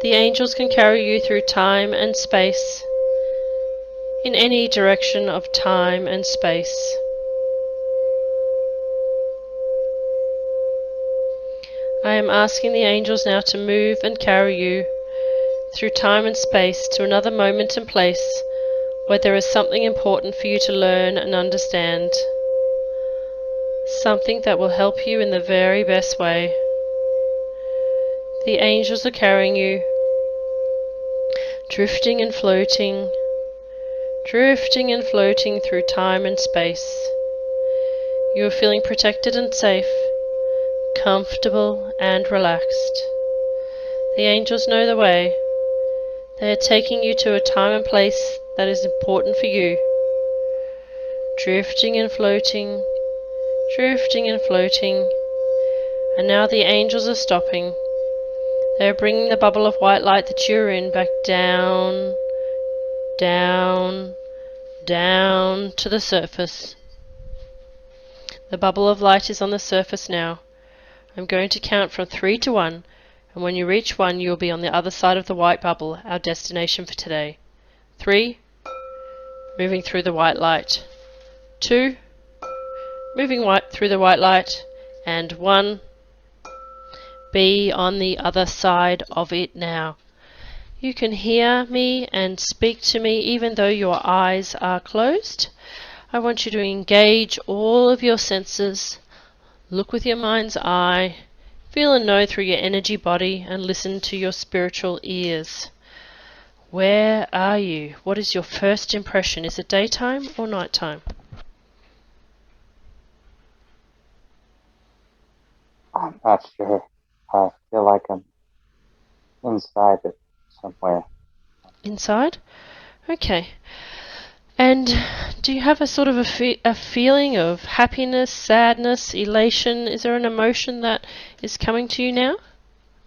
The angels can carry you through time and space, in any direction of time and space. I am asking the angels now to move and carry you through time and space to another moment and place where there is something important for you to learn and understand. Something that will help you in the very best way. The angels are carrying you, drifting and floating through time and space. You are feeling protected and safe, comfortable and relaxed. The angels know the way. They are taking you to a time and place that is important for you. Drifting and floating, and now the angels are stopping. They are bringing the bubble of white light that you're in back down, down, down to the surface. The bubble of light is on the surface now. I'm going to count from 3 to 1, and when you reach 1, you will be on the other side of the white bubble, our destination for today. 3, moving through the white light. 2, moving through the white light. And 1, be on the other side of it now. You can hear me and speak to me even though your eyes are closed. I want you to engage all of your senses. Look with your mind's eye. Feel and know through your energy body and listen to your spiritual ears. Where are you? What is your first impression? Is it daytime or nighttime? I'm not sure. I feel like I'm inside it somewhere. Inside? Okay. And do you have a sort of a feeling of happiness, sadness, elation? Is there an emotion that is coming to you now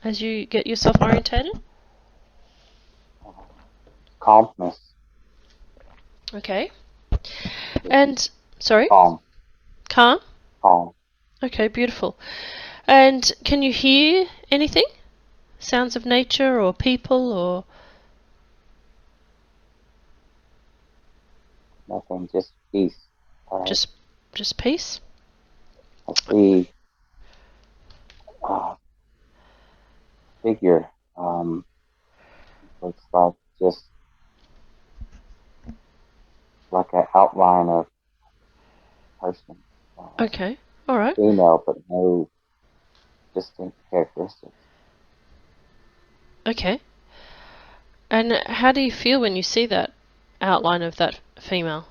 as you get yourself orientated? Calmness. Okay. And, sorry? Calm. Calm? Calm. Okay, beautiful. And can you hear anything? Sounds of nature or people or Nothing. Just peace. I, just just peace? I see a figure. Looks like just like an outline of a person. Okay. All right. Female, but no distinct characteristics. Okay. And how do you feel when you see that outline of that female?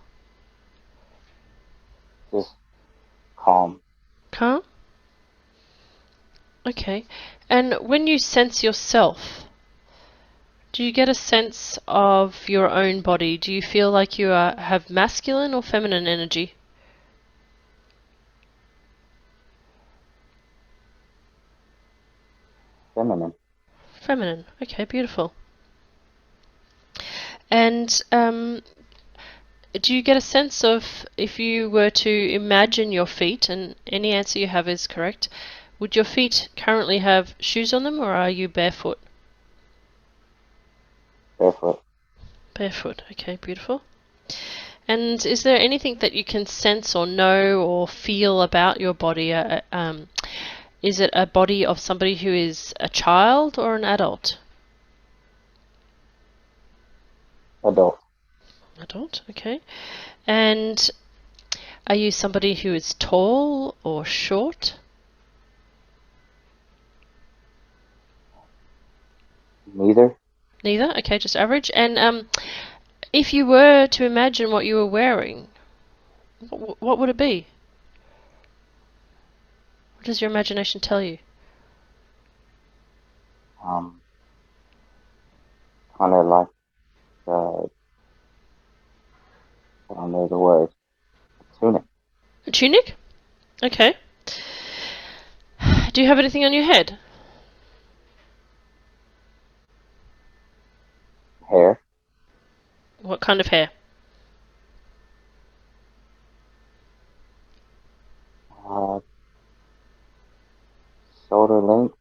Just calm. Calm? Okay. And when you sense yourself, do you get a sense of your own body? Do you feel like you have masculine or feminine energy? Feminine. Feminine. Okay, beautiful. And do you get a sense of if you were to imagine your feet, and any answer you have is correct, would your feet currently have shoes on them or are you barefoot? Barefoot. Barefoot. Okay, beautiful. And is there anything that you can sense or know or feel about your body? Is it a body of somebody who is a child or an adult? Adult. Adult, okay. And are you somebody who is tall or short? Neither. Neither? Okay, just average. And if you were to imagine what you were wearing, what would it be? What does your imagination tell you? Um, Kind of like I don't know the word. Tunic. A tunic? Okay. Do you have anything on your head? Hair. What kind of hair? Uh, Shoulder length.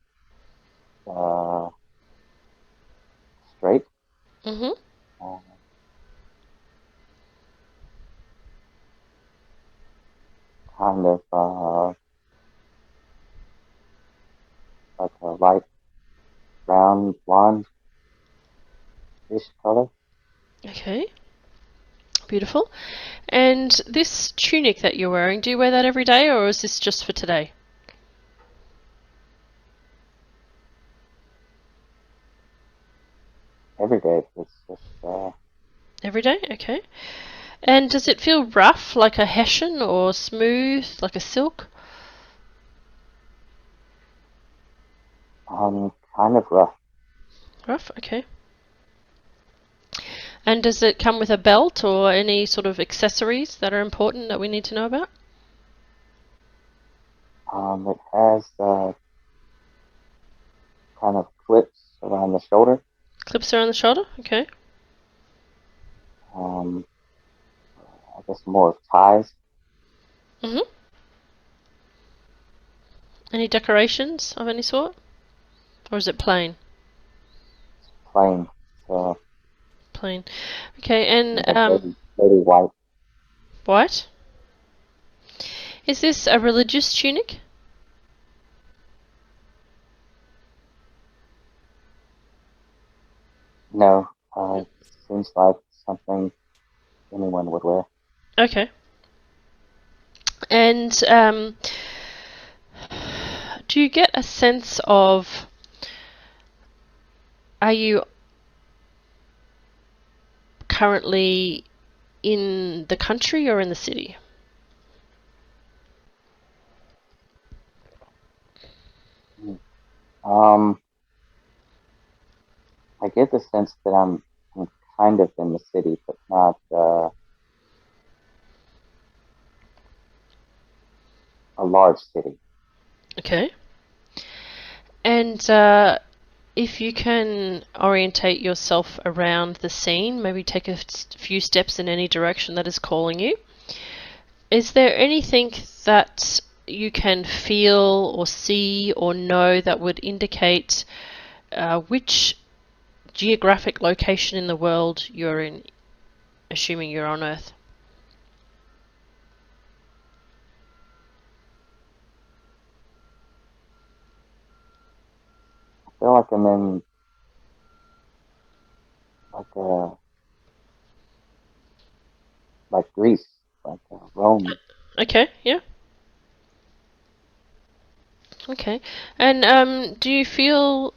Uh, like a light brown, blonde-ish color. Okay, beautiful. And this tunic that you're wearing, do you wear that every day, or is this just for today? Every day. It's just Every day, okay. And does it feel rough, like a hessian, or smooth, like a silk? kind of rough. Rough, okay. And does it come with a belt or any sort of accessories that are important that we need to know about? It has kind of clips around the shoulder. Clips around the shoulder, okay. Um, I guess more ties. Mhm. Any decorations of any sort, or is it plain? Plain. So Plain. Okay, and like dirty white. white. Is this a religious tunic? No, seems like something anyone would wear. Okay. And do you get a sense of, are you currently in the country or in the city? Mm. Um, I get the sense that I'm kind of in the city, but not a large city. Okay. And if you can orientate yourself around the scene, maybe take a few steps in any direction that is calling you, is there anything that you can feel or see or know that would indicate which geographic location in the world you're in, assuming you're on Earth? I feel like I'm in like like Greece, like Rome. Okay, yeah. Okay. And do you feel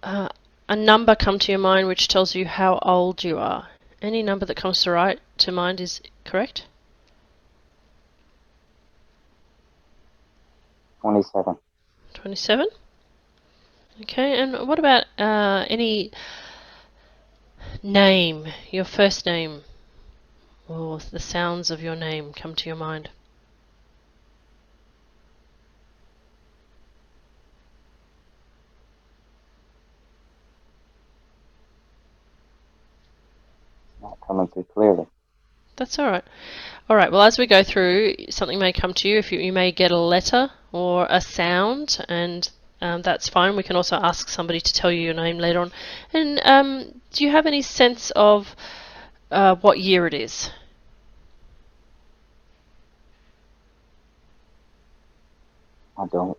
uh, a number come to your mind which tells you how old you are? Any number that comes to mind is correct? 27. 27? Okay, and what about any name, your first name, or the sounds of your name come to your mind? Not coming through clearly. That's all right. All right, well, as we go through, something may come to you. If you may get a letter or a sound, and that's fine. We can also ask somebody to tell you your name later on. And do you have any sense of what year it is? I don't.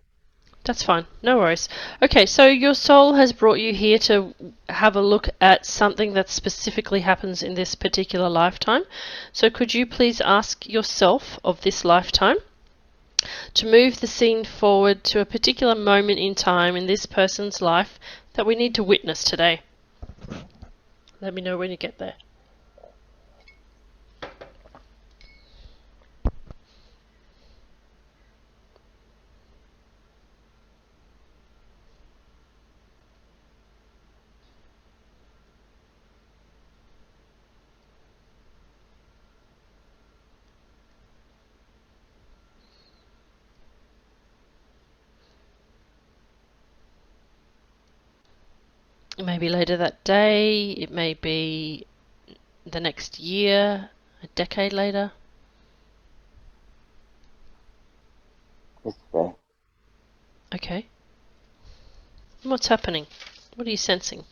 That's fine, no worries. Okay, so your soul has brought you here to have a look at something that specifically happens in this particular lifetime. So could you please ask yourself of this lifetime to move the scene forward to a particular moment in time in this person's life that we need to witness today? Let me know when you get there. It may be later that day, it may be the next year, a decade later. It's today. Okay. What's happening? What are you sensing?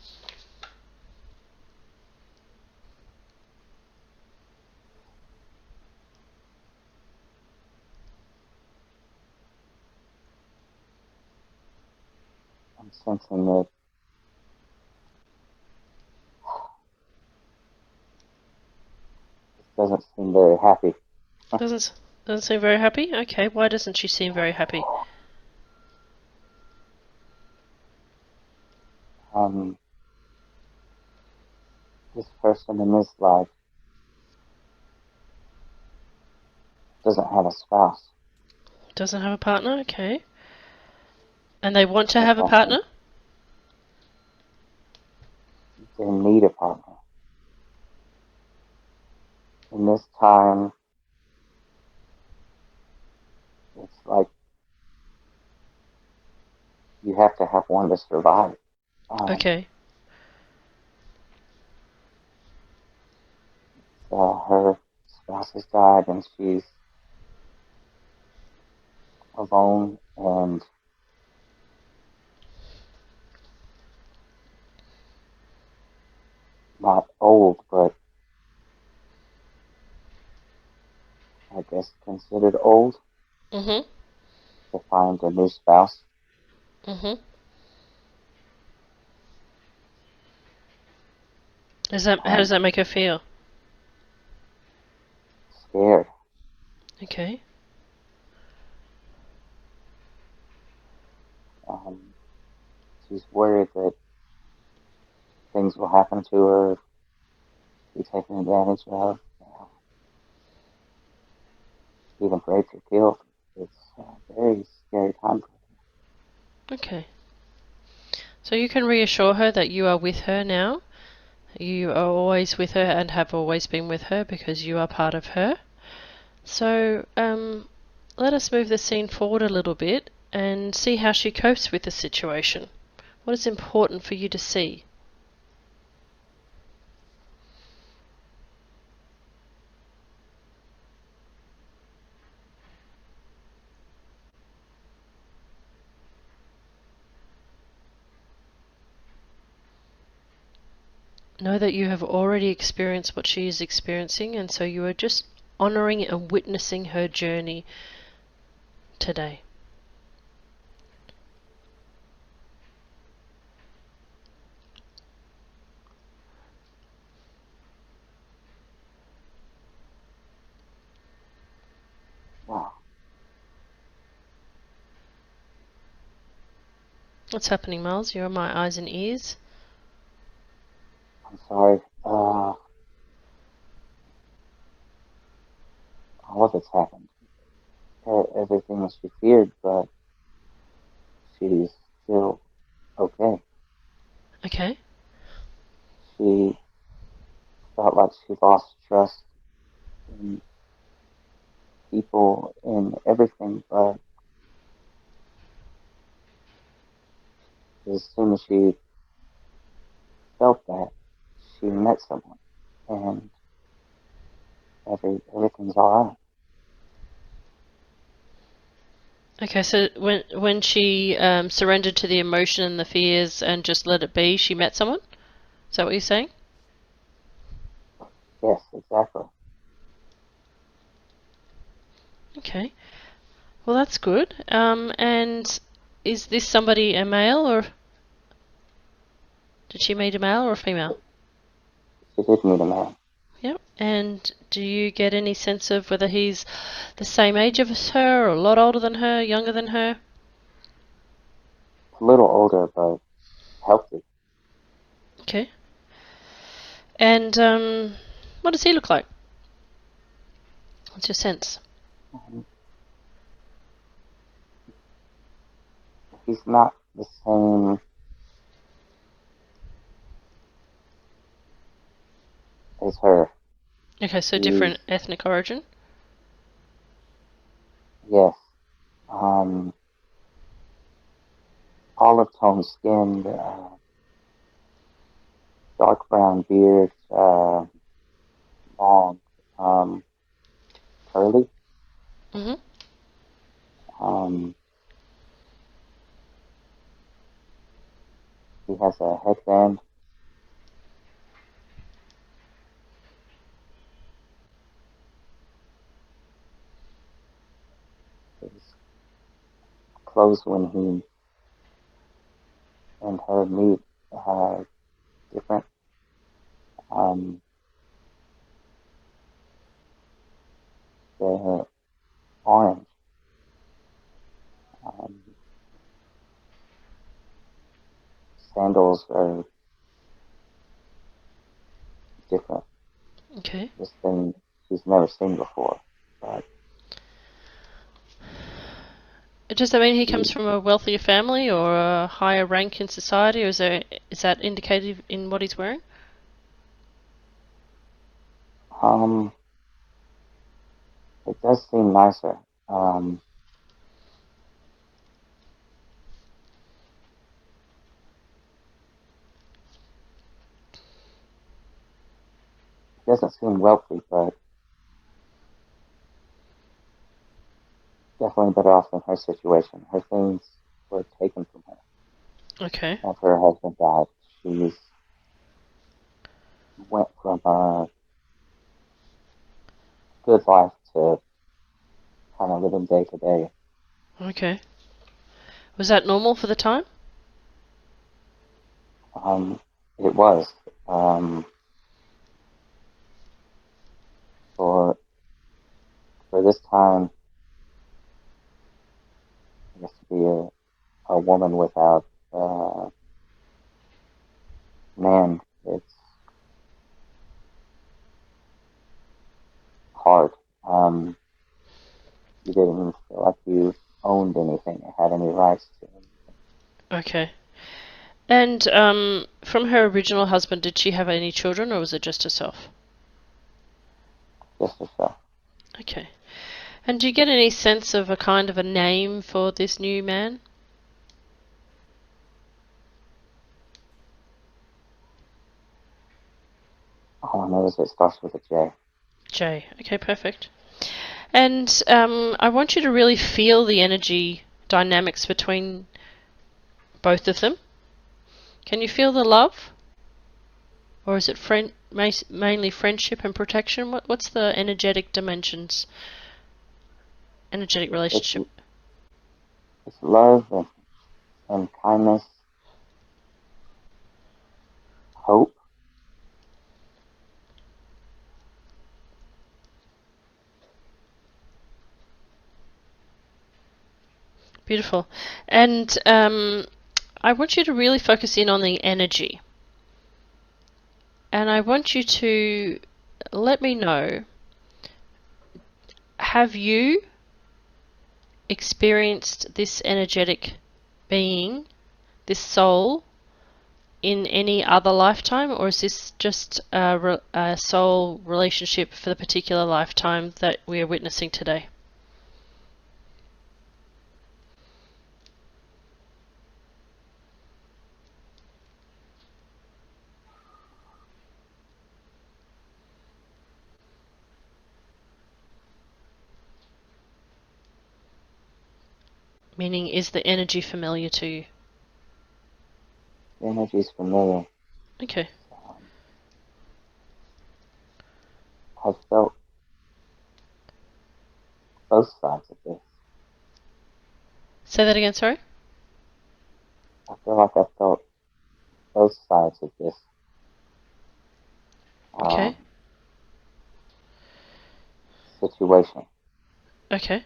I'm sensing that this doesn't seem very happy. Doesn't seem very happy? Okay, why doesn't she seem very happy? Um, this person in this life doesn't have a spouse. Doesn't have a partner? Okay. And they want to But have a partner? they need a partner. In this time, it's like you have to have one to survive. Okay. Her spouse has died, and she's alone and not old, but I guess considered old Mhm. to find a new spouse. Mhm. How does Um, that make her feel? Scared. Okay. Um, she's worried that things will happen to her, be taken advantage of, even raped or killed. It's a very scary time. Okay. So you can reassure her that you are with her now. You are always with her and have always been with her because you are part of her. So, let us move the scene forward a little bit and see how she copes with the situation. What is important for you to see? Know that you have already experienced what she is experiencing, and so you are just honoring and witnessing her journey today. Wow. What's happening, Myles? You're my eyes and ears. I'm sorry. All of it's happened. Everything that she feared, but she's still okay. Okay. She felt like she lost trust in people, in everything, but as soon as she felt that, she met someone, and everything's all right. Okay, so when she surrendered to the emotion and the fears and just let it be, she met someone? Is that what you're saying? Yes, exactly. Okay. Well, that's good. And is this somebody a male or did she meet a male or a female? She did meet a man, Yep. And do you get any sense of whether he's the same age as her, or a lot older than her, younger than her? a little older, but healthy. Okay. And what does he look like? What's your sense? Um, he's not the same as her. Okay, so He's, different ethnic origin. yes, olive tone skin, dark brown beard, long, curly. Mhm. Um, he has a headband. His clothes, when he or meet different the orange. Um, Sandals are different. Okay. This thing she's never seen before. But Does that mean he she, comes from a wealthier family or a higher rank in society, or is that indicative in what he's wearing? um, it does seem nicer. It doesn't seem wealthy, but definitely better off than her situation. Her things were taken from her Okay. after her husband died. She's went from a good life to kind of living day to day. Okay. Was that normal for the time? Um, it was um, for this time, I guess, to be a woman without man. It's hard. You didn't feel like you owned anything or had any rights to anything. Okay. And from her original husband, did she have any children, or was it just herself? Just herself. Okay. And do you get any sense of a kind of a name for this new man? All I know is it starts with a J. Jay. Okay, perfect. And I want you to really feel the energy dynamics between both of them. Can you feel the love? Or is it mainly friendship and protection? What's the energetic dimensions? Energetic It's relationship. love and kindness, hope. Beautiful. And I want you to really focus in on the energy. And I want you to let me know, have you experienced this energetic being, this soul, in any other lifetime, or is this just a soul relationship for the particular lifetime that we are witnessing today? Meaning, is the energy familiar to you? The energy is familiar. Okay. Um, I've felt both sides of this. Say that again, sorry? I feel like I've felt both sides of this Okay. um, situation. Okay.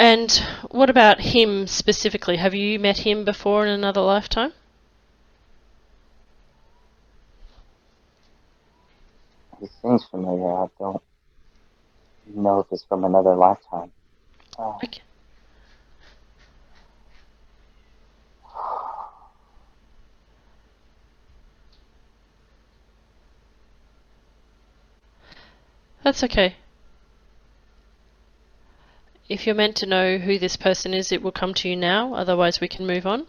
And what about him specifically? Have you met him before in another lifetime? He seems familiar. I don't know if it's from another lifetime. Uh, Okay. That's okay. If you're meant to know who this person is, it will come to you now, otherwise we can move on.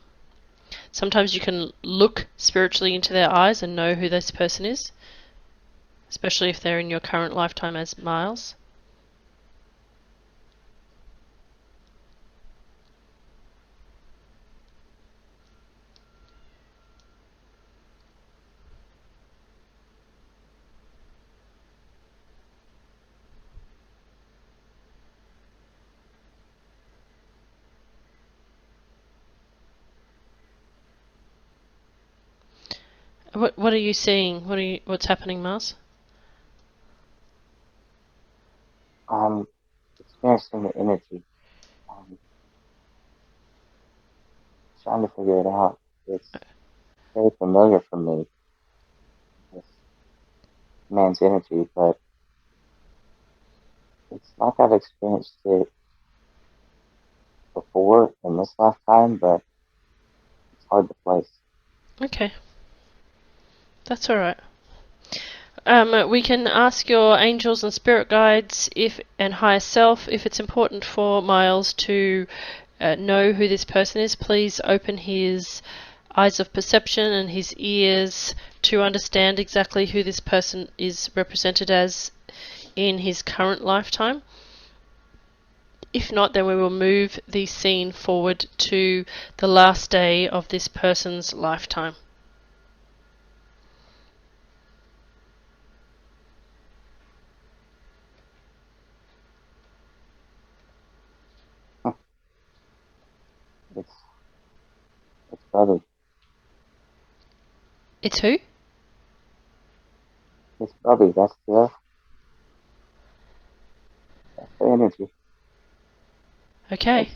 Sometimes you can look spiritually into their eyes and know who this person is, especially if they're in your current lifetime as Myles. What are you seeing? What's happening, Myles? I'm experiencing the energy. I'm trying to figure it out. It's very familiar for me, this man's energy, but it's like I've experienced it before in this lifetime, but it's hard to place. Okay, that's all right. We can ask your angels and spirit guides and higher self if it's important for Myles to know who this person is. Please open his eyes of perception and his ears to understand exactly who this person is represented as in his current lifetime. If not, then we will move the scene forward to the last day of this person's lifetime. Huh. It's it's Bubby. It's who? It's Bubby. That's the energy. Okay.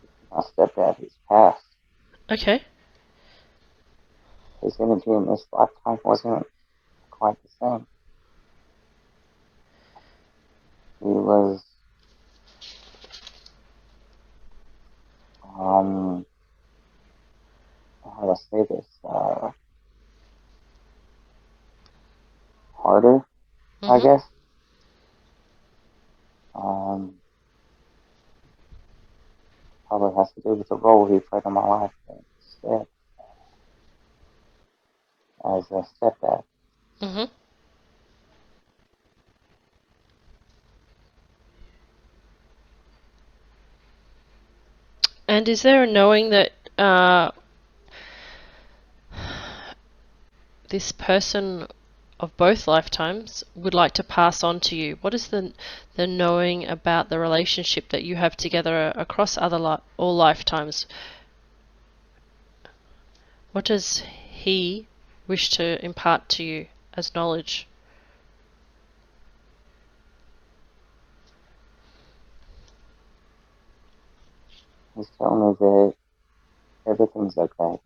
It's my stepdad. He's passed. Okay. His energy in this lifetime wasn't quite the same. He was um how do I say this? Harder, I Mhm. guess. Um, Probably has to do with the role he played in my life instead as a stepdad. Mhm. And is there a knowing that this person of both lifetimes would like to pass on to you? What is the knowing about the relationship that you have together across all lifetimes? What does he wish to impart to you as knowledge? He's telling me that everything's okay.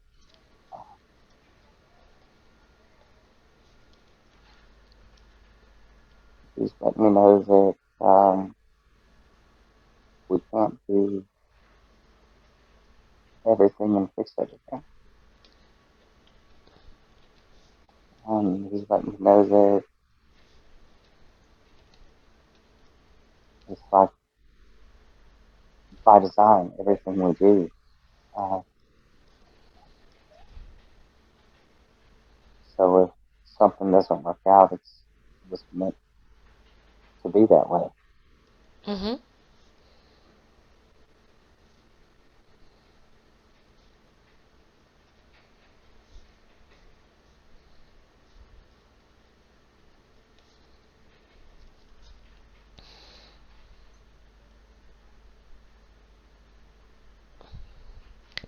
He's letting me know that we can't do everything and fix everything. He's letting me know that it's like by design, everything we do. Uh, so if something doesn't work out, it was meant to be that way. Mhm.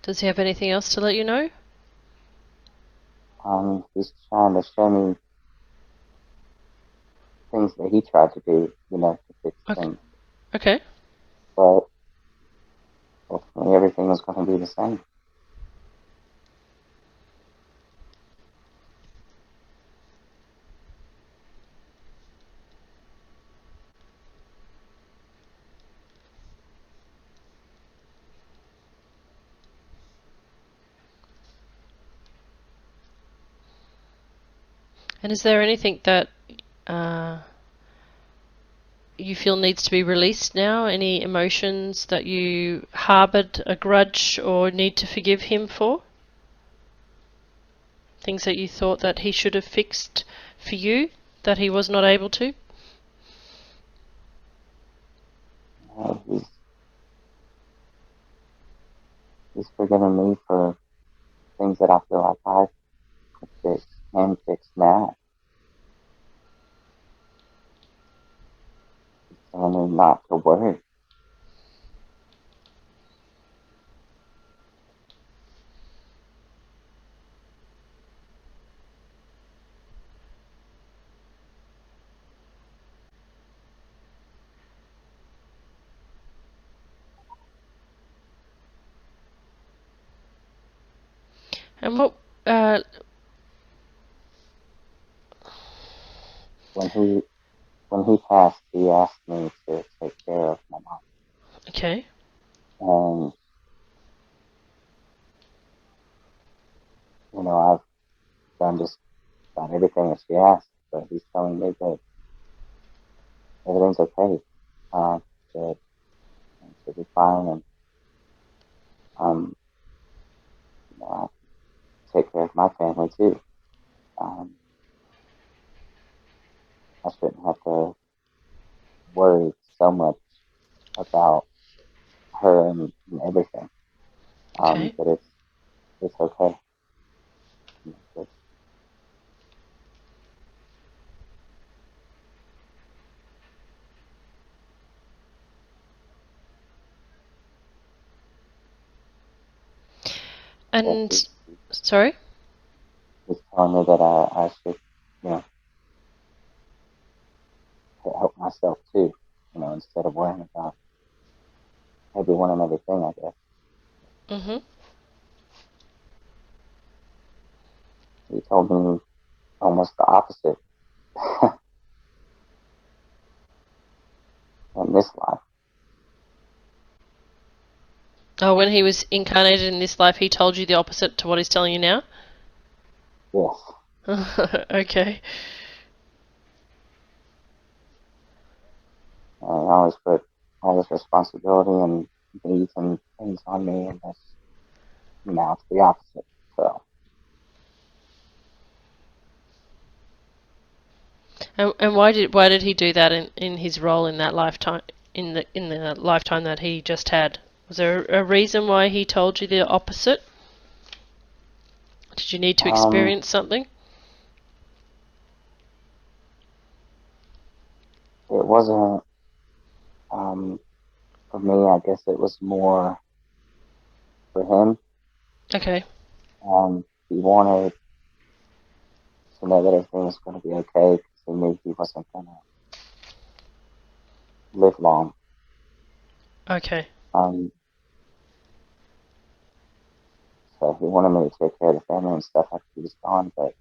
Does he have anything else to let you know? He's trying to show me things that he tried to do, to fix Okay. things. Okay. But ultimately, everything was going to be the same. And is there anything that uh, you feel needs to be released now? Any emotions that you harbored a grudge or need to forgive him for? Things that you thought that he should have fixed for you that he was not able to? He's forgiven me for things that I feel like I could fix and fix now. He's telling me not to worry. And what? Uh, When he passed, he asked me to take care of my mom, okay. and I've done just about everything that she asked. But he's telling me that everything's okay, that it should be fine, and um, I take care of my family too. Um, I shouldn't have to worry so much about her and everything. Okay. That it's okay. But, yeah, And sorry. he's telling me that I should, you know, help myself too, instead of worrying about everyone and everything, I guess. Mhm. He told me almost the opposite in this life. Oh, when he was incarnated in this life, he told you the opposite to what he's telling you now. Yes. Okay. I always put all this responsibility and needs and things on me, and now it's the opposite. So, And why did he do that in his role in that lifetime in the lifetime that he just had? Was there a reason why he told you the opposite? Did you need to um, experience something? it wasn't, for me, I guess it was more for him. Okay. He wanted to know that everything was going to be okay because he knew he wasn't going to live long. Okay. Um, so he wanted me to take care of the family and stuff after he was gone, but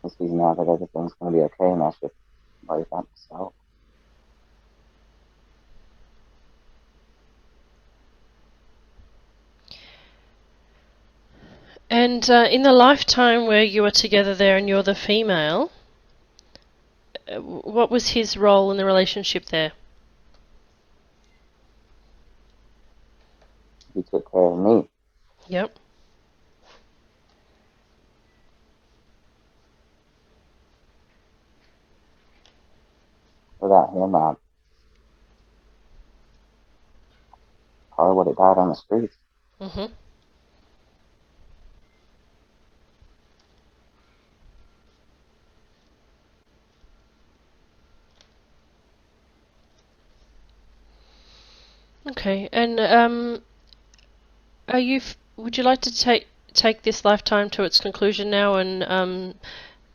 he sees now that everything's going to be okay and I should worry about myself. And in the lifetime where you were together there and you're the female, what was his role in the relationship there? He took care of me. Yep. Without him, I probably would have died on the streets. Mhm. Okay. And would you like to take this lifetime to its conclusion now and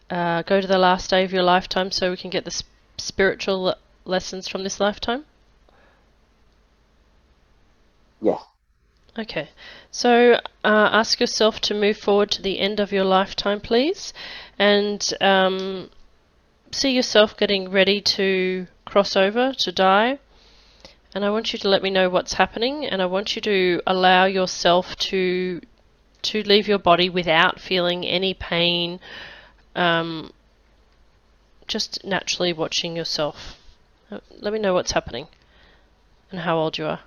go to the last day of your lifetime so we can get the spiritual lessons from this lifetime? Yes. Okay. So ask yourself to move forward to the end of your lifetime, please, and see yourself getting ready to cross over to die. And I want you to let me know what's happening, and I want you to allow yourself to leave your body without feeling any pain, um, just naturally watching yourself. Let me know what's happening and how old you are.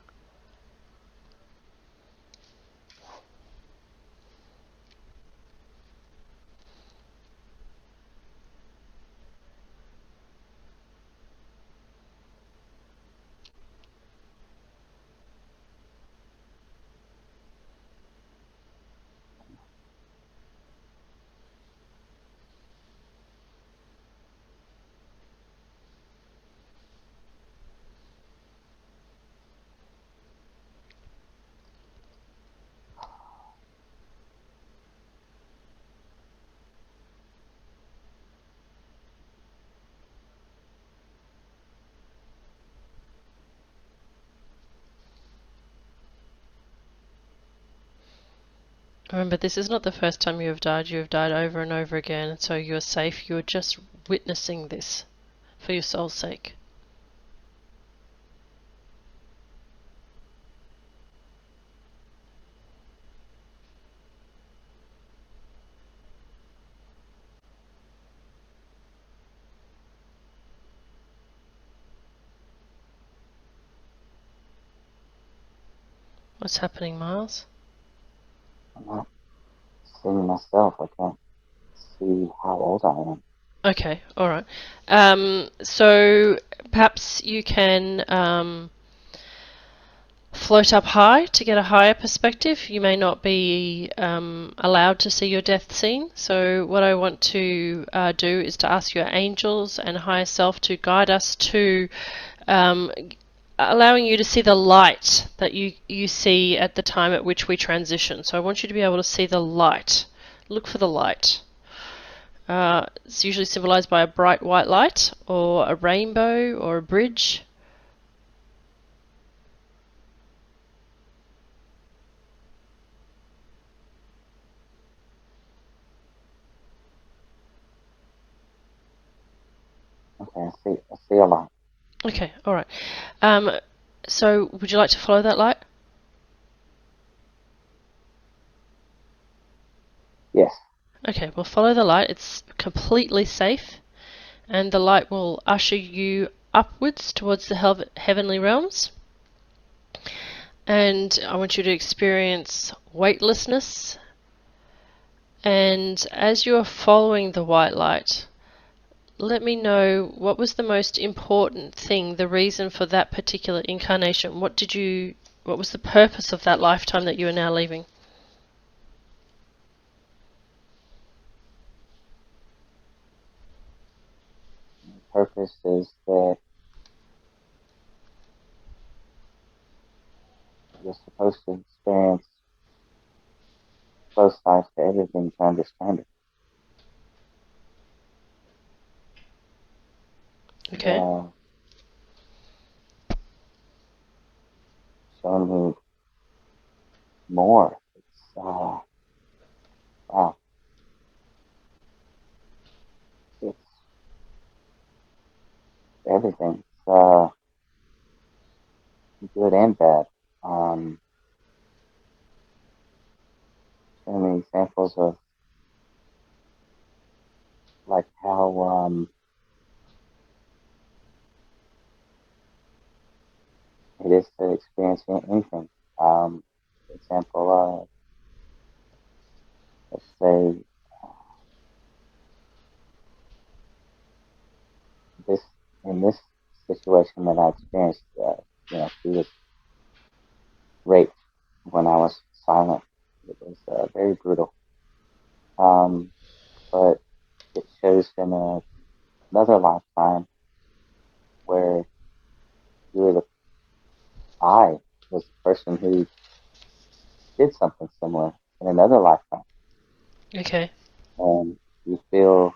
Remember, this is not the first time you have died. You have died over and over again, so you're safe. You're just witnessing this for your soul's sake. What's happening, Myles? I'm not seeing myself. I can't see how old I am. Okay, alright. So perhaps you can float up high to get a higher perspective. You may not be allowed to see your death scene. So what I want to do is to ask your angels and higher self to guide us to allowing you to see the light that you see at the time at which we transition. So I want you to be able to see the light. Look for the light. It's usually symbolized by a bright white light or a rainbow or a bridge. Okay, I see a lot. Okay, alright. So would you like to follow that light? Yes. Okay, well follow the light. It's completely safe, and the light will usher you upwards towards the heavenly realms. And I want you to experience weightlessness. And as you are following the white light, let me know what was the most important thing, the reason for that particular incarnation. What was the purpose of that lifetime that you are now leaving? The purpose is that you're supposed to experience both sides to everything to understand it. Okay. Showing me more. It's wow. It's everything. It's good and bad. Showing me examples of like how it is to experience anything. For example, let's say this in this situation that I experienced, she was raped when I was silent. It was very brutal. Um, but it shows in another lifetime where you were the I was the person who did something similar in another lifetime, Okay. and you feel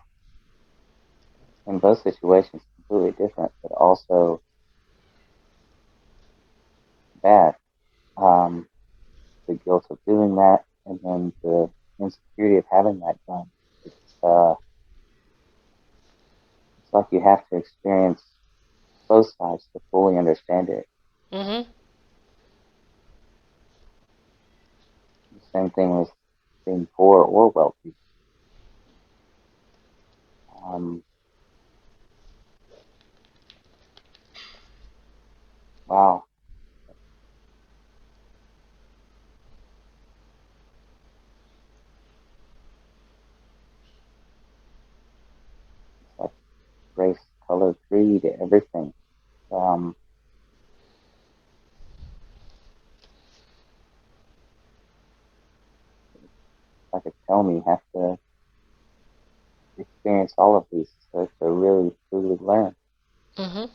in both situations completely different, but also bad. Um, the guilt of doing that, and then the insecurity of having that done. It's uh, it's like you have to experience both sides to fully understand it. Mhm. The same thing with being poor or wealthy. Um, wow, it's like race, color, creed, everything. Um, like a tell me, you have to experience all of these to really truly learn. Mhm.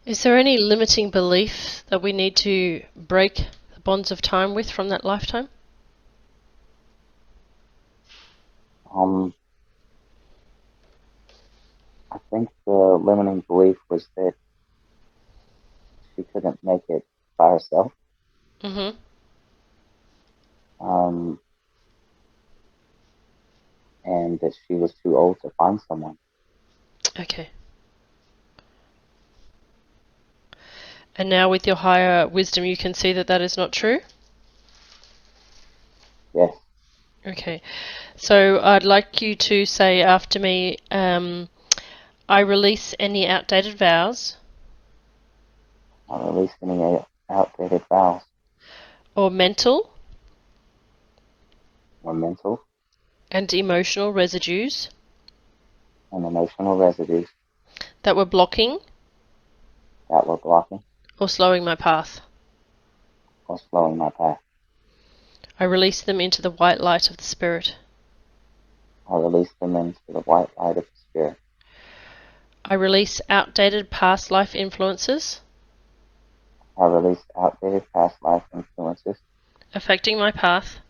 Is there any limiting belief that we need to break the bonds of time with from that lifetime? I think the limiting belief was that she couldn't make it by herself. Mm-hmm. Um, and that she was too old to find someone. Okay. And now with your higher wisdom, you can see that that is not true? Yes. Okay. So I'd like you to say after me, I release any outdated vows I release any outdated vows or mental or mental and emotional residues and emotional residues that were blocking that were blocking or slowing my path. or slowing my path. I release them into the white light of the Spirit. I release them into the white light of the Spirit. I release outdated past life influences I release outdated past life influences affecting my path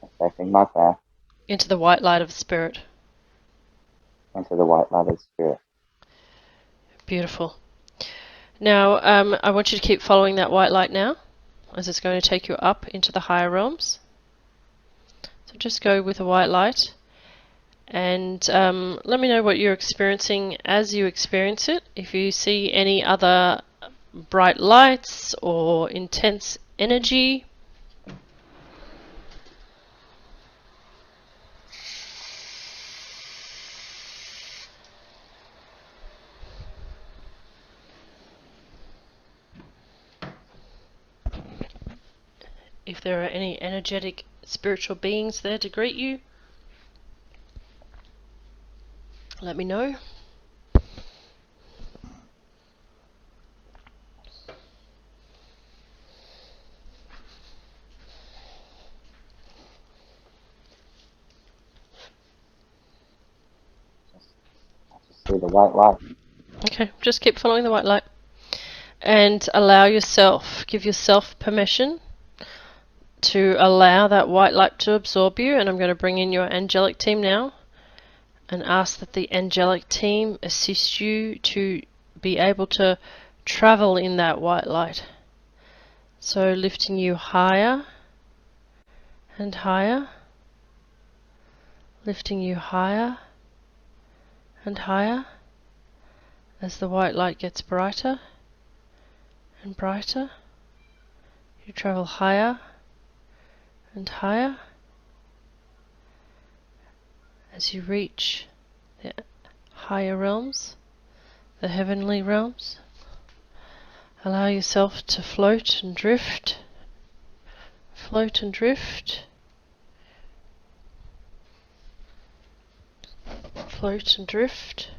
affecting my path into the white light of the Spirit. into the white light of the Spirit. Beautiful. Now, I want you to keep following that white light now, as it's going to take you up into the higher realms. So just go with the white light, and let me know what you're experiencing as you experience it. If you see any other bright lights or intense energy. If there are any energetic spiritual beings there to greet you, let me know. I just see the white light. Okay, just keep following the white light. And allow yourself, give yourself permission to allow that white light to absorb you. And I'm going to bring in your angelic team now and ask that the angelic team assist you to be able to travel in that white light. So lifting you higher and higher, lifting you higher and higher as the white light gets brighter and brighter. You travel higher and higher as you reach the higher realms, the heavenly realms. Allow yourself to float and drift, float and drift, float and drift.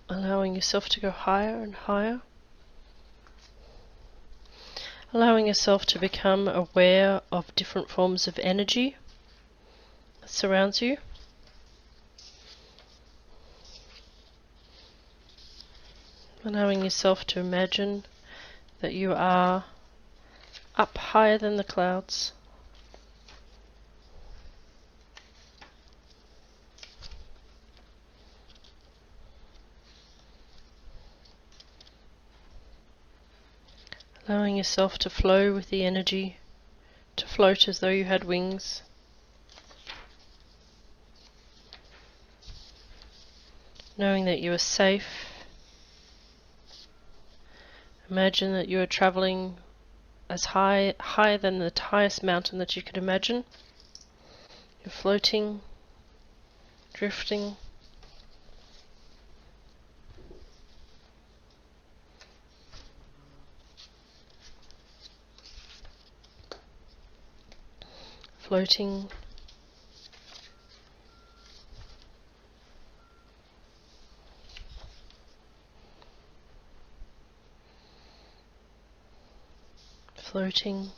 Allowing yourself to go higher and higher. Allowing yourself to become aware of different forms of energy that surrounds you. Allowing yourself to imagine that you are up higher than the clouds. Allowing yourself to flow with the energy, to float as though you had wings. Knowing that you are safe. Imagine that you are traveling as higher than the highest mountain that you could imagine. You're floating, drifting. Floating. Floating.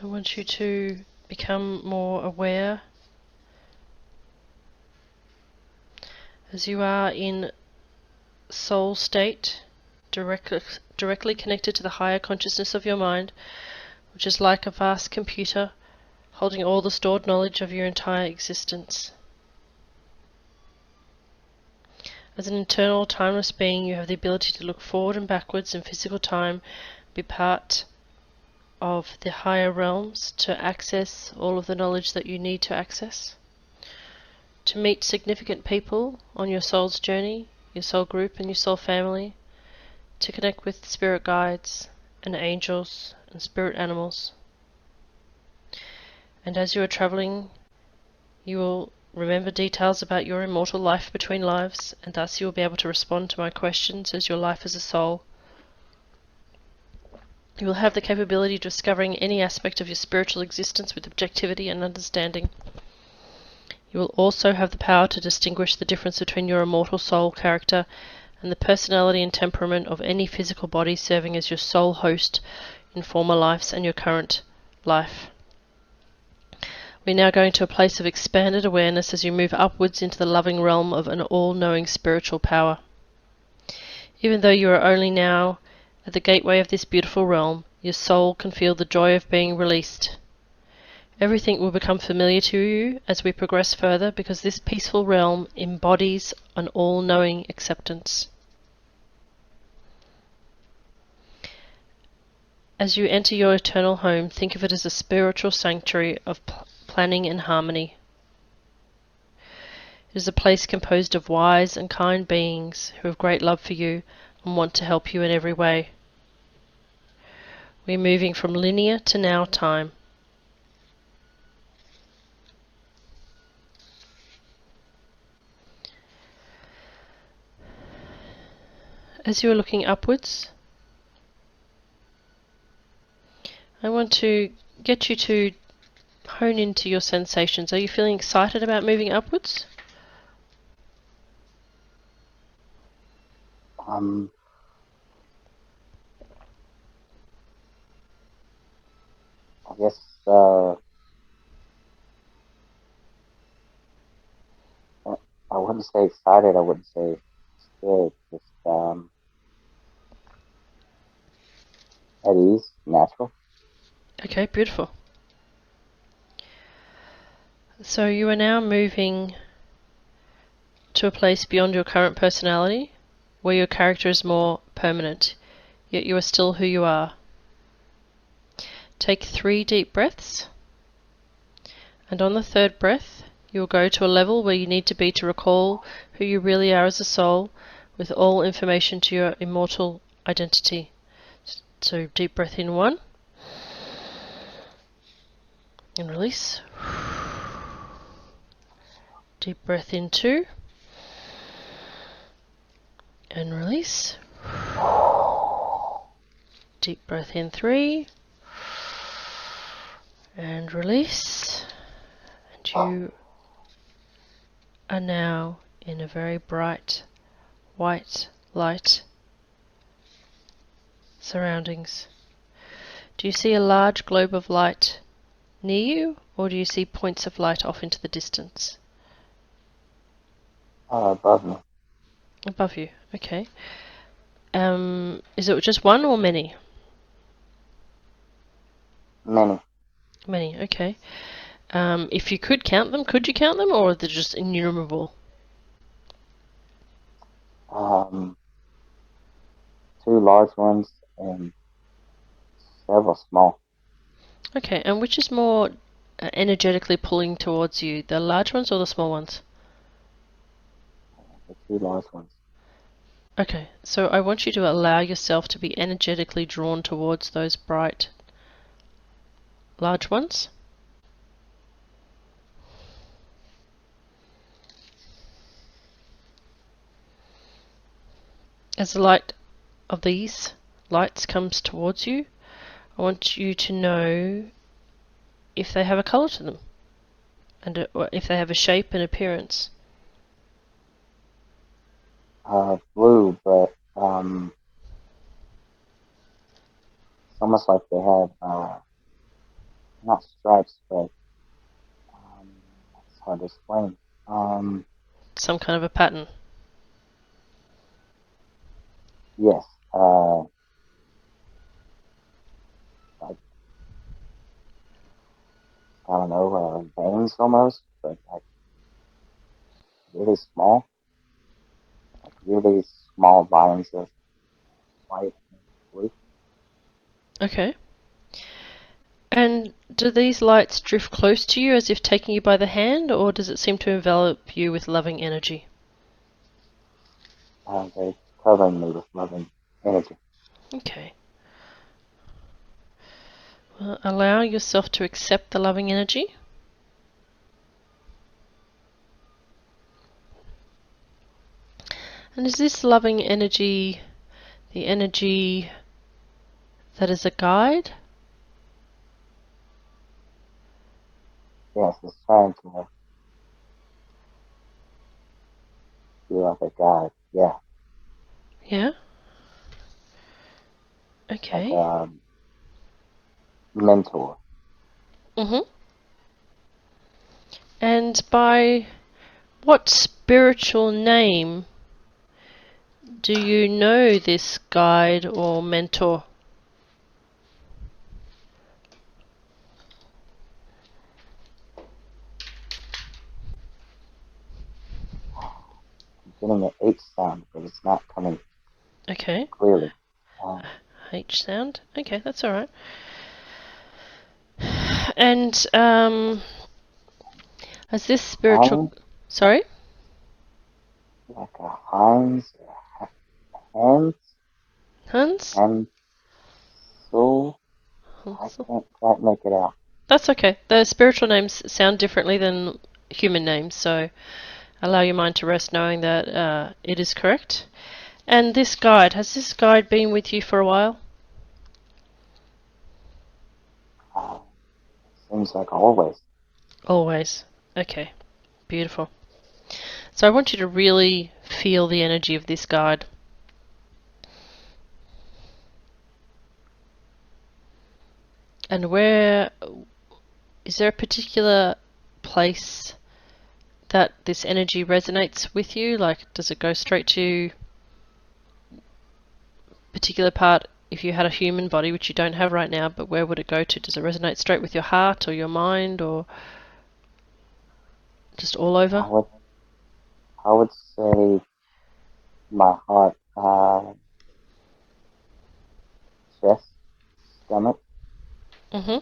I want you to become more aware as you are in soul state, directly connected to the higher consciousness of your mind, which is like a vast computer holding all the stored knowledge of your entire existence. As an eternal, timeless being, you have the ability to look forward and backwards in physical time, be part of the higher realms, to access all of the knowledge that you need to access, to meet significant people on your soul's journey, your soul group and your soul family, to connect with spirit guides and angels and spirit animals. And as you are traveling, you will remember details about your immortal life between lives, and thus you will be able to respond to my questions as your life as a soul. You will have the capability of discovering any aspect of your spiritual existence with objectivity and understanding. You will also have the power to distinguish the difference between your immortal soul character and the personality and temperament of any physical body serving as your soul host in former lives and your current life. We're now going to a place of expanded awareness as you move upwards into the loving realm of an all-knowing spiritual power. Even though you are only now at the gateway of this beautiful realm, your soul can feel the joy of being released. Everything will become familiar to you as we progress further, because this peaceful realm embodies an all-knowing acceptance. As you enter your eternal home, think of it as a spiritual sanctuary of planning and harmony. It is a place composed of wise and kind beings who have great love for you and want to help you in every way. We're moving from linear to now time. As you are looking upwards, I want to get you to hone into your sensations. Are you feeling excited about moving upwards? I guess I wouldn't say excited. I wouldn't say scared. Just at ease, natural. Okay, beautiful. So you are now moving to a place beyond your current personality, where your character is more permanent, yet you are still who you are. Take 3 deep breaths, and on the 3rd breath, you will go to a level where you need to be to recall who you really are as a soul, with all information to your immortal identity. So deep breath in 1, and release. Deep breath in 2, and release. Deep breath in 3, and release. And you are now in a very bright white light surroundings. Do you see a large globe of light near you, or do you see points of light off into the distance? Above me. Above you, okay. Is it just one or many? Many. Many, okay. If you could count them, could you count them, or are they just innumerable? 2 large ones and several small. Okay, and which is more energetically pulling towards you, the large ones or the small ones? The 2 large ones. Okay, so I want you to allow yourself to be energetically drawn towards those bright, large ones. As the light of these lights comes towards you, I want you to know if they have a colour to them, and or if they have a shape and appearance. Blue, but it's almost like they have not stripes, but it's hard to explain. Some kind of a pattern. Yes. like, I don't know, veins almost, but like really small, like really small lines of white and blue. Okay. And do these lights drift close to you as if taking you by the hand, or does it seem to envelop you with loving energy? They're covering me with loving energy. Okay. Well, allow yourself to accept the loving energy. And is this loving energy the energy that is a guide? Yes, it's trying to be like a guide. Yeah, Yeah? like Okay. a mentor. Mhm. And by what spiritual name do you know this guide or mentor? I'm getting an H sound, but it's not coming Okay. clearly. H sound. Okay, that's all right. And has this spiritual? Heinz, Sorry, like a Heinz, Hans, Hans. and so I Hans. can't quite make it out. That's okay. The spiritual names sound differently than human names, so allow your mind to rest knowing that it is correct. And this guide, has this guide been with you for a while? Uh, Seems like always. Always. Okay, beautiful. So I want you to really feel the energy of this guide. And where is there a particular place that this energy resonates with you? Like, does it go straight to a particular part if you had a human body, which you don't have right now, but where would it go to? Does it resonate straight with your heart or your mind or just all over? I would, I would say my heart, chest, stomach. hmm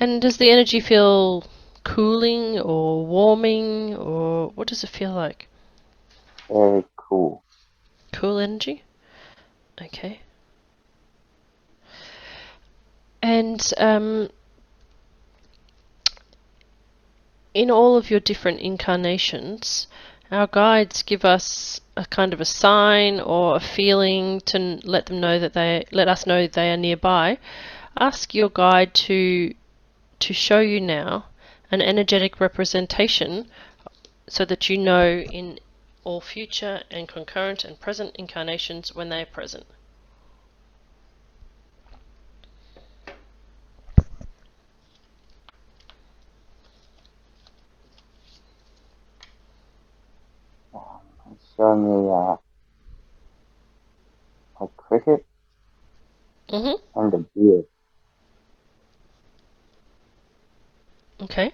And does the energy feel cooling or warming or what does it feel like? Very cool. Cool energy? Okay. And in all of your different incarnations, our guides give us a kind of a sign or a feeling to let us know they are nearby. Ask your guide to show you now an energetic representation so that you know in all future and concurrent and present incarnations when they are present. It's showing me a cricket Mhm. and a deer. Okay.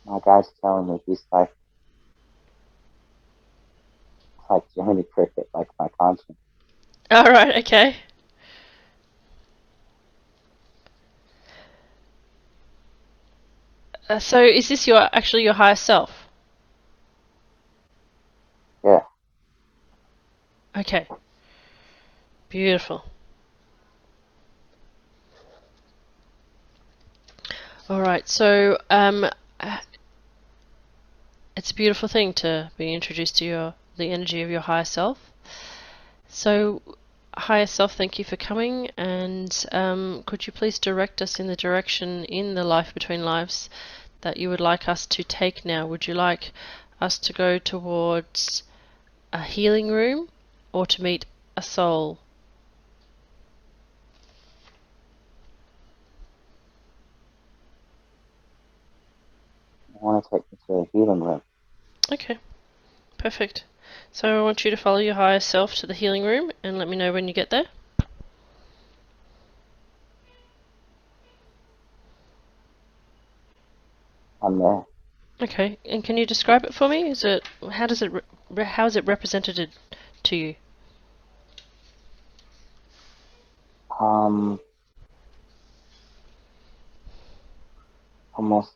My guy's telling me he's like Jiminy Cricket, like my conscience. All right. Okay. So is this your actually your higher self? Yeah, Okay. Beautiful. All right. So it's a beautiful thing to be introduced to the energy of your higher self. So, higher self, thank you for coming, and could you please direct us in the direction in the life between lives that you would like us to take now? Would you like us to go towards a healing room or to meet a soul? I want to take me to a healing room. Okay, perfect. So I want you to follow your higher self to the healing room and let me know when you get there. I'm there. Okay, and can you describe it for me? How is it represented to you? Um, Almost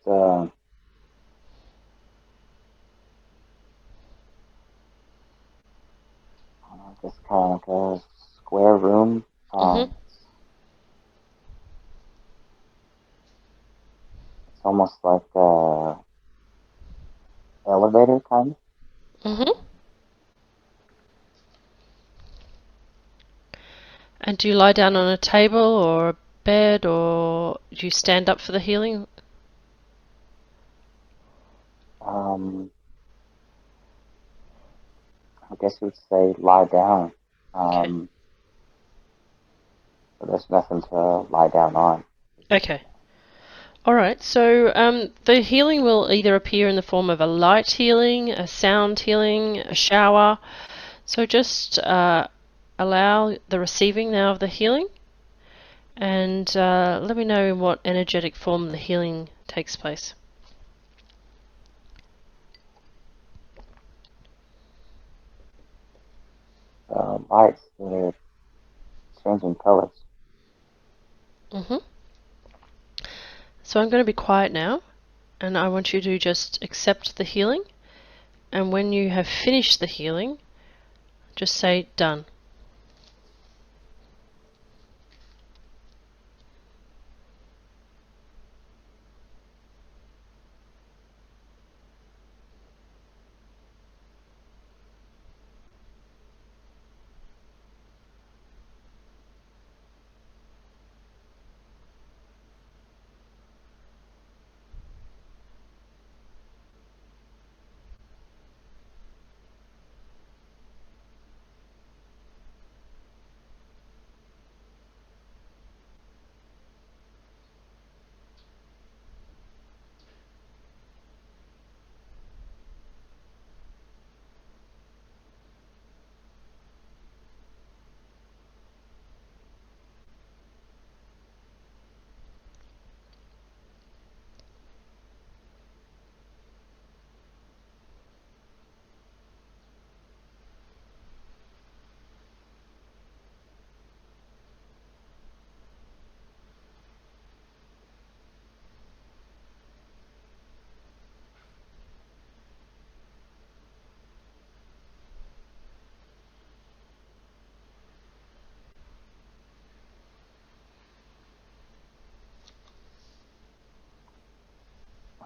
just kind of like a square room. Mhm. It's almost like a elevator kind of. Mhm. And do you lie down on a table or a bed, or do you stand up for the healing? Um, I guess you'd say lie down. Okay. Um, but there's nothing to lie down on. Okay. All right. So the healing will either appear in the form of a light healing, a sound healing, a shower. So just allow the receiving now of the healing, and let me know in what energetic form the healing takes place. Lights that are changing colors. Mhm. So I'm going to be quiet now, and I want you to just accept the healing. And when you have finished the healing, just say done.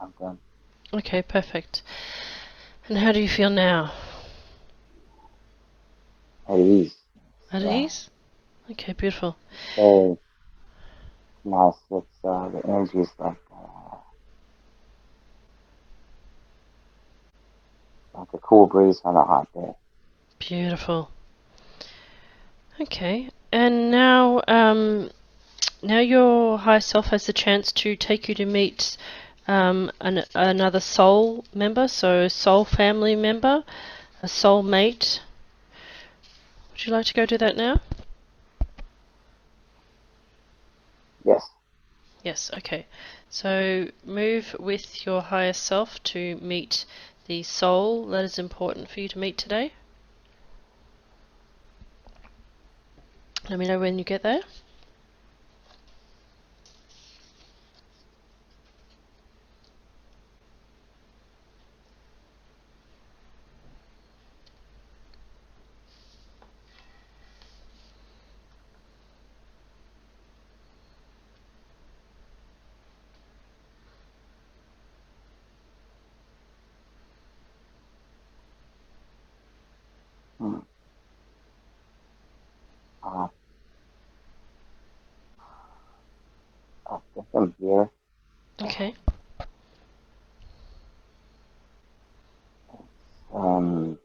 I'm done. Okay, perfect. And how do you feel now? At ease. At ease? Okay, beautiful. Very nice. The energy is like a cool breeze on a hot day. Beautiful. Okay, and now, now your higher self has the chance to take you to meet another soul member, so a soul family member, a soul mate. Would you like to go do that now? Yes. Yes, okay. So move with your higher self to meet the soul that is important for you to meet today. Let me know when you get there. Hmm. Uh, I think I'm here. Okay. Um,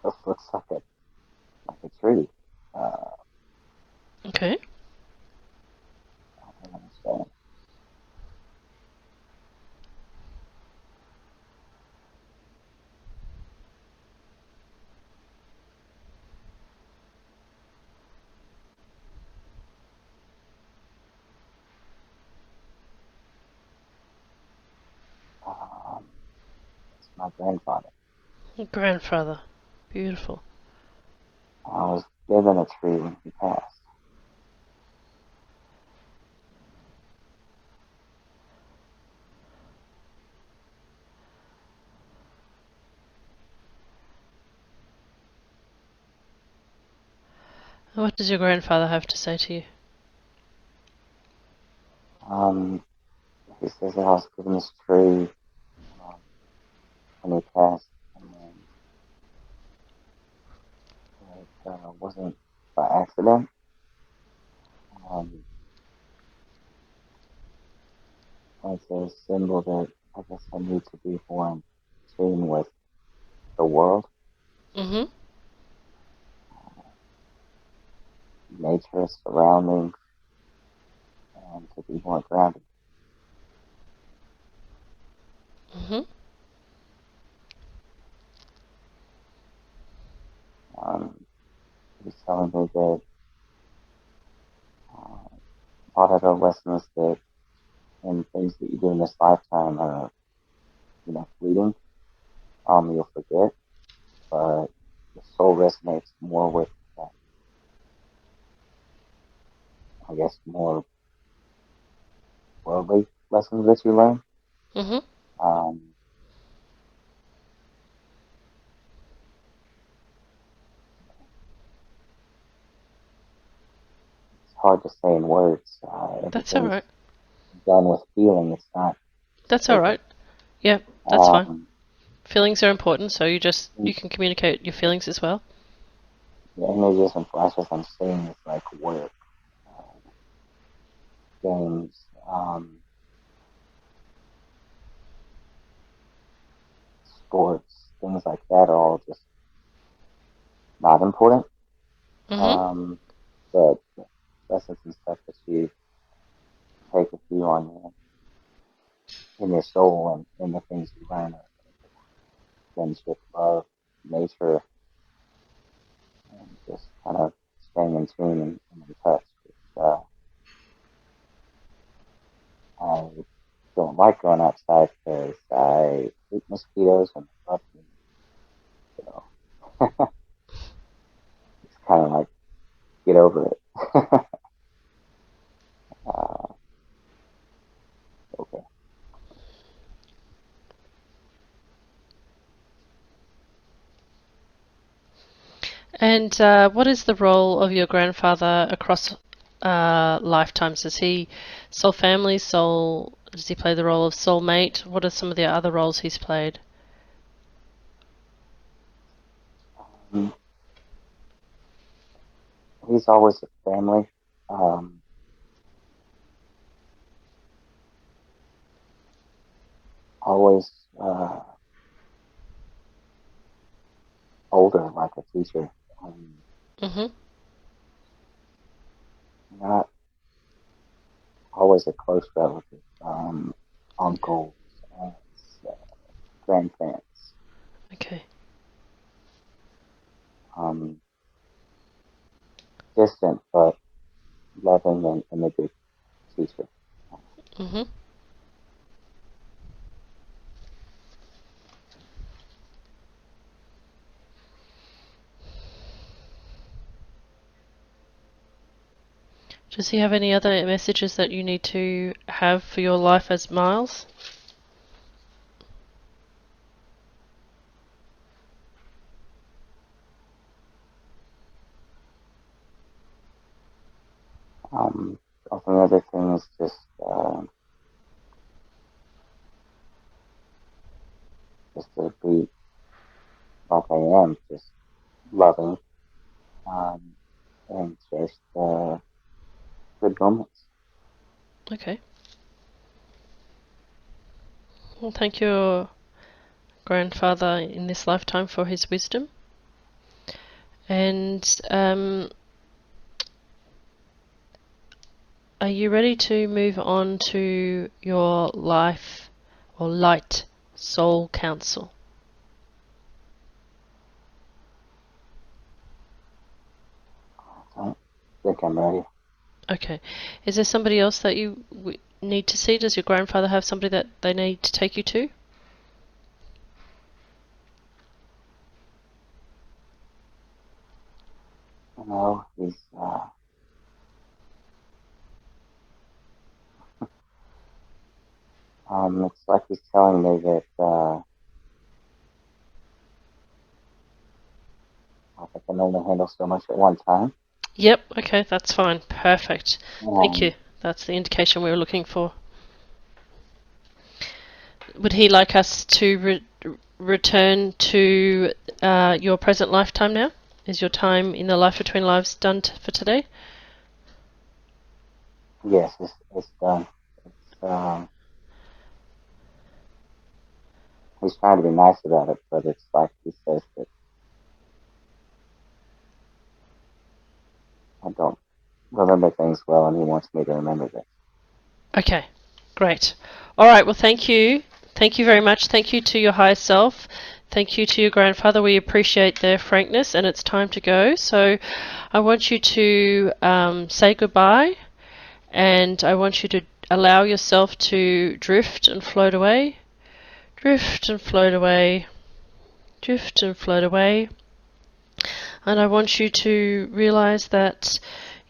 this looks like a tree. Uh, Okay. my grandfather. Grandfather. Beautiful. I was given a tree when he passed. What does your grandfather have to say to you? He says that I was given this tree when he passed, and it wasn't by accident. Um, it's a symbol that I guess I need to be more in tune with the world, Mm-hmm. nature, surroundings, and to be more grounded. Mm-hmm. He's telling me that a lot of the lessons that and things that you do in this lifetime are, fleeting. You'll forget, but the soul resonates more with, I guess, more worldly lessons that you learn. Mm-hmm. Um, it's hard to say in words. That's Everything's alright. done with feeling. It's not That's spoken. alright. Yeah, that's fine. Um, Feelings are important, so you can communicate your feelings as well. the images and flashes I'm seeing is like work, uh, games, sports, things like that are all just not important. Mm-hmm. But lessons and stuff that you take with you on in your soul and in the things you learn, friendship, love, nature, and just kind of staying in tune and in touch. I don't like going outside because I hate mosquitoes and love them. So it's kind of like get over it. uh, okay. And what is the role of your grandfather across lifetimes? Is he soul family, soul? Does he play the role of soulmate? What are some of the other roles he's played? Um, he's always a family. Um, always older, like a teacher. Mm-hmm. Not always a close relative. Uncles, aunts, grandparents. Okay. Um, distant but loving and a good teacher. Mm-hmm. Does he have any other messages that you need to have for your life as Myles? I think other thing is just to be like I am, just loving um, and cherish the good moments. Okay. Well, thank your grandfather in this lifetime for his wisdom. And are you ready to move on to your life or light soul council? I think I'm ready. Okay. Is there somebody else that you need to see? Does your grandfather have somebody that they need to take you to? he's it's like he's telling me that I can only handle so much at one time. Yep, okay, that's fine. Perfect. Thank you. Um, That's the indication we were looking for. Would he like us to return to your present lifetime now? Is your time in the life between lives done for today? yes, it's done. It's, he's trying to be nice about it, but it's like he says that I don't remember things well, and he wants me to remember this. Okay, great. All right, well, thank you. Thank you very much. Thank you to your higher self. Thank you to your grandfather. We appreciate their frankness, and it's time to go. So I want you to say goodbye, and I want you to allow yourself to drift and float away. Drift and float away. Drift and float away. And I want you to realize that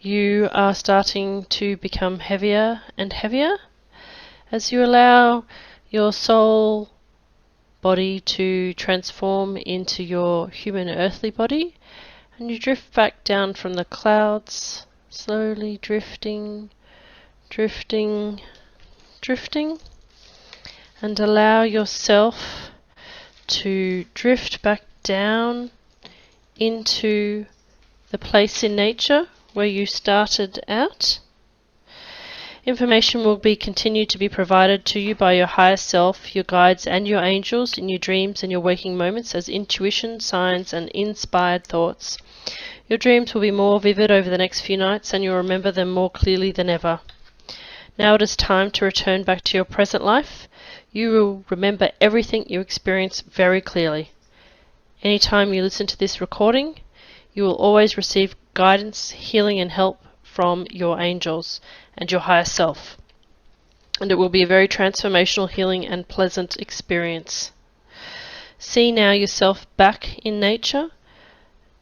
you are starting to become heavier and heavier as you allow your soul body to transform into your human earthly body, and you drift back down from the clouds, slowly drifting, drifting, drifting, and allow yourself to drift back down into the place in nature where you started out. Information will be continued to be provided to you by your higher self, your guides and your angels in your dreams and your waking moments as intuition, signs and inspired thoughts. Your dreams will be more vivid over the next few nights and you'll remember them more clearly than ever. Now it is time to return back to your present life. You will remember everything you experience very clearly. Anytime you listen to this recording, you will always receive guidance, healing and help from your angels and your higher self. And it will be a very transformational, healing and pleasant experience. See now yourself back in nature.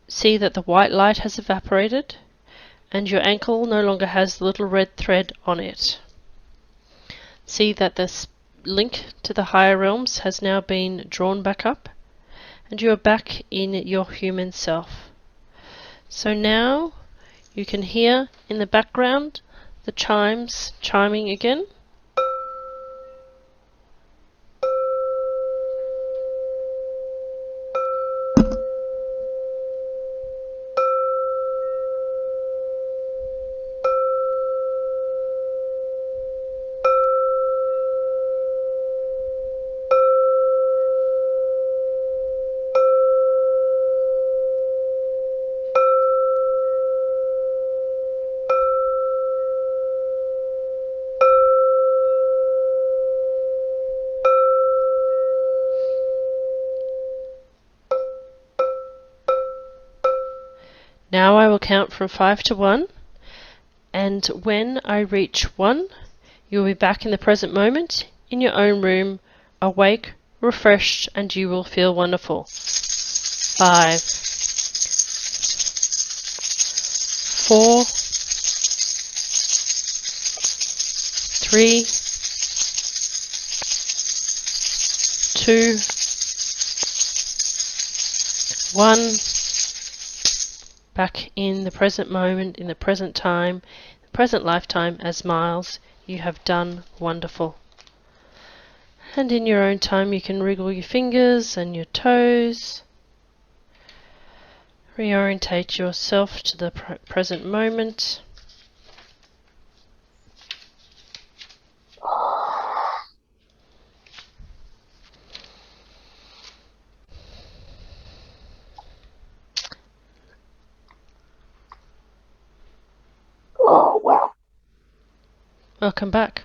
See that the white light has evaporated and your ankle no longer has the little red thread on it. See that the link to the higher realms has now been drawn back up and you are back in your human self. So now you can hear in the background the chimes chiming again. Now I will count from 5 to 1, and when I reach 1, you will be back in the present moment, in your own room, awake, refreshed, and you will feel wonderful. 5, 4, 3, 2, 1. Back in the present moment, in the present time, the present lifetime as Myles. You have done wonderful. And in your own time you can wriggle your fingers and your toes. Reorientate yourself to the present moment. Oh, wow. Welcome back.